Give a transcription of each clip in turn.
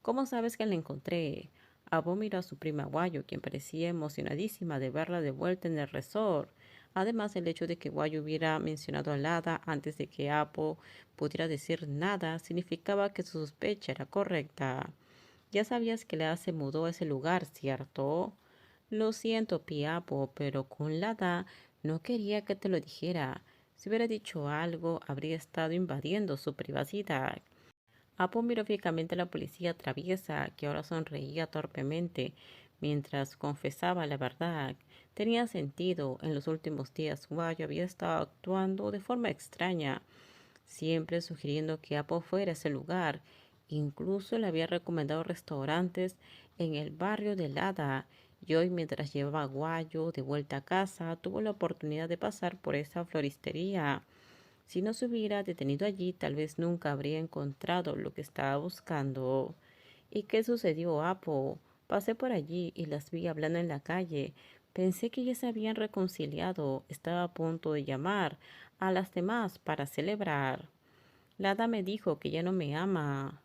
¿Cómo sabes que la encontré? Apo miró a su prima Guayo, quien parecía emocionadísima de verla de vuelta en el resort. Además, el hecho de que Guayo hubiera mencionado a Lada antes de que Apo pudiera decir nada significaba que su sospecha era correcta. Ya sabías que Lada se mudó a ese lugar, ¿cierto? Lo siento, Piapo, pero con Lada no quería que te lo dijera. Si hubiera dicho algo, habría estado invadiendo su privacidad. Apo miró fijamente a la policía traviesa, que ahora sonreía torpemente mientras confesaba la verdad. Tenía sentido. En los últimos días, Guayo había estado actuando de forma extraña, siempre sugiriendo que Apo fuera a ese lugar. Incluso le había recomendado restaurantes en el barrio de Lada. Y hoy, mientras llevaba a Guayo de vuelta a casa, tuvo la oportunidad de pasar por esa floristería. Si no se hubiera detenido allí, tal vez nunca habría encontrado lo que estaba buscando. ¿Y qué sucedió, Apo? Pasé por allí y las vi hablando en la calle. Pensé que ya se habían reconciliado. Estaba a punto de llamar a las demás para celebrar. Lada me dijo que ya no me ama.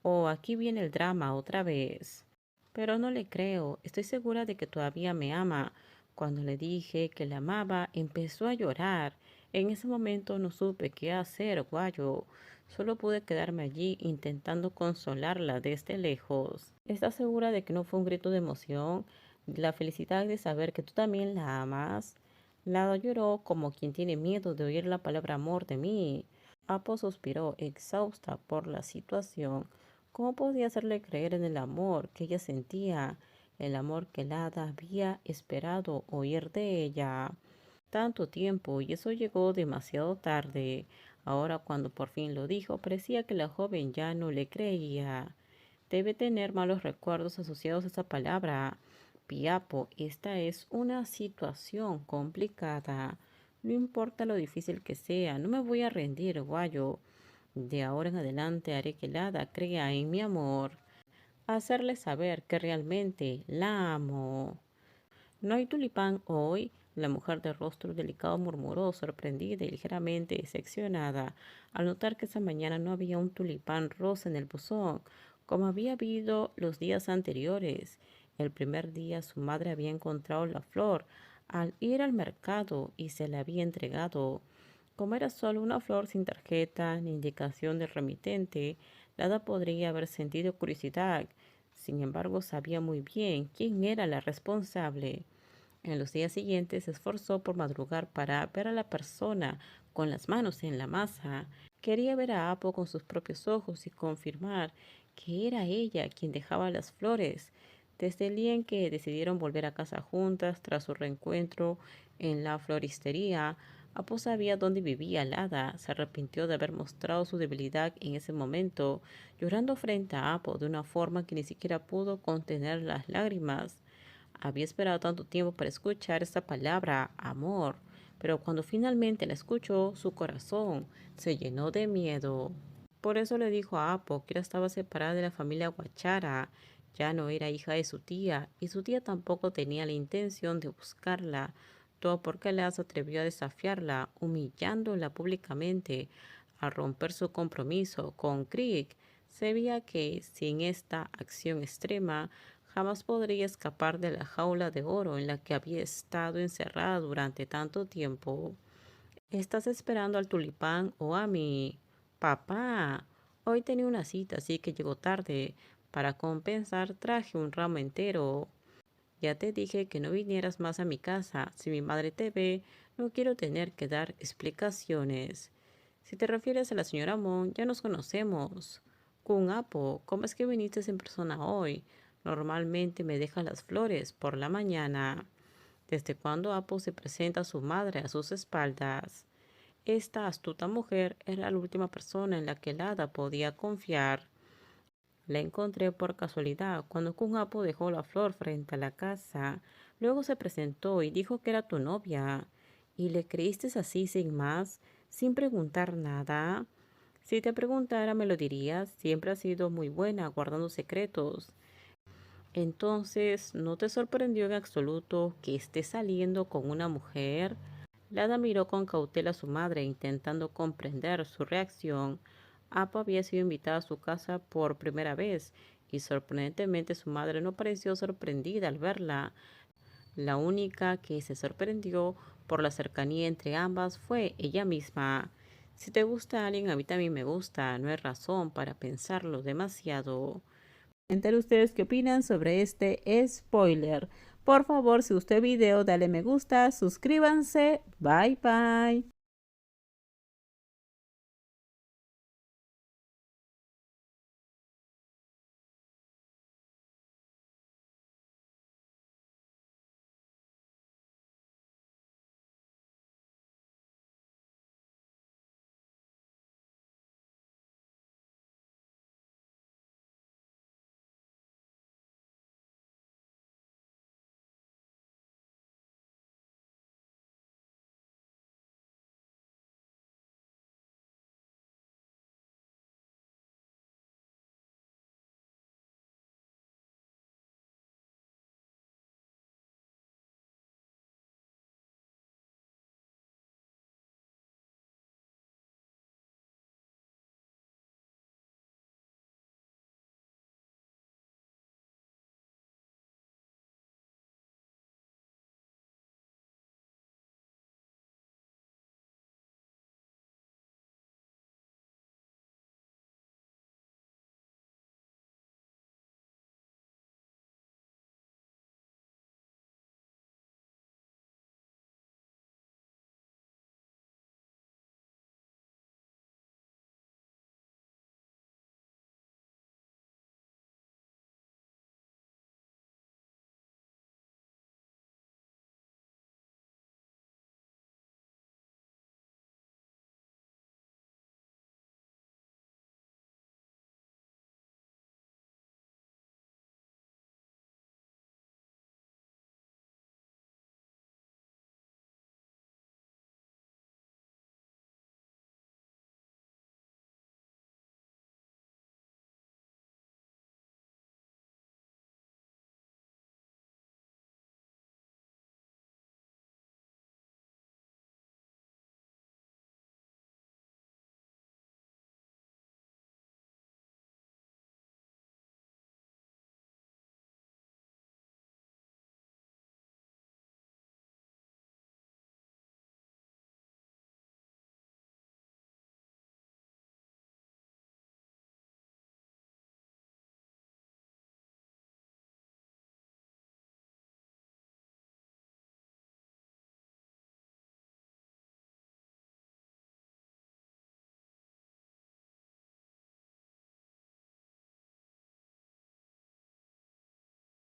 Oh, aquí viene el drama otra vez. Pero no le creo. Estoy segura de que todavía me ama. Cuando le dije que la amaba, empezó a llorar. En ese momento no supe qué hacer, Guayo. Solo pude quedarme allí intentando consolarla desde lejos. ¿Estás segura de que no fue un grito de emoción? De la felicidad de saber que tú también la amas. Lada lloró como quien tiene miedo de oír la palabra amor de mí. Apo suspiró, exhausta por la situación. ¿Cómo podía hacerle creer en el amor que ella sentía, el amor que Lada había esperado oír de ella? Tanto tiempo, y eso llegó demasiado tarde. Ahora, cuando por fin lo dijo, parecía que la joven ya no le creía. Debe tener malos recuerdos asociados a esa palabra. Piapo, esta es una situación complicada. No importa lo difícil que sea, no me voy a rendir, Guayo. De ahora en adelante haré que Lada crea en mi amor. Hacerle saber que realmente la amo. ¿No hay tulipán hoy? La mujer de rostro delicado murmuró, sorprendida y ligeramente decepcionada, al notar que esa mañana no había un tulipán rosa en el buzón, como había habido los días anteriores. El primer día su madre había encontrado la flor al ir al mercado y se la había entregado. Como era solo una flor sin tarjeta ni indicación del remitente, Lada podría haber sentido curiosidad. Sin embargo, sabía muy bien quién era la responsable. En los días siguientes se esforzó por madrugar para ver a la persona con las manos en la masa. Quería ver a Apo con sus propios ojos y confirmar que era ella quien dejaba las flores. Desde el día en que decidieron volver a casa juntas tras su reencuentro en la floristería, Apo sabía dónde vivía Lada. Se arrepintió de haber mostrado su debilidad en ese momento, llorando frente a Apo de una forma que ni siquiera pudo contener las lágrimas. Había esperado tanto tiempo para escuchar esa palabra, amor, pero cuando finalmente la escuchó, su corazón se llenó de miedo. Por eso le dijo a Apo que ella estaba separada de la familia Guachara, ya no era hija de su tía, y su tía tampoco tenía la intención de buscarla, todo porque la se atrevió a desafiarla, humillándola públicamente, a romper su compromiso con Krieg. Se veía que, sin esta acción extrema, jamás podría escapar de la jaula de oro en la que había estado encerrada durante tanto tiempo. ¿Estás esperando al tulipán o a mi papá? Hoy tenía una cita, así que llegó tarde. Para compensar, traje un ramo entero. Ya te dije que no vinieras más a mi casa. Si mi madre te ve, no quiero tener que dar explicaciones. Si te refieres a la señora Mon, ya nos conocemos. Kun Apo, ¿cómo es que viniste en persona hoy? Normalmente me deja las flores por la mañana. ¿Desde cuando Apo se presenta a su madre a sus espaldas? Esta astuta mujer era la última persona en la que el hada podía confiar. La encontré por casualidad cuando Kun Apo dejó la flor frente a la casa. Luego se presentó y dijo que era tu novia. ¿Y le creíste así sin más, sin preguntar nada? Si te preguntara, me lo dirías. Siempre has sido muy buena guardando secretos. Entonces, ¿no te sorprendió en absoluto que esté saliendo con una mujer? Lada miró con cautela a su madre, intentando comprender su reacción. Apo había sido invitada a su casa por primera vez y sorprendentemente su madre no pareció sorprendida al verla. La única que se sorprendió por la cercanía entre ambas fue ella misma. Si te gusta alguien, a mí también me gusta, no hay razón para pensarlo demasiado. Comenten ustedes qué opinan sobre este spoiler. Por favor, si gustó el video, dale me gusta, suscríbanse. Bye bye.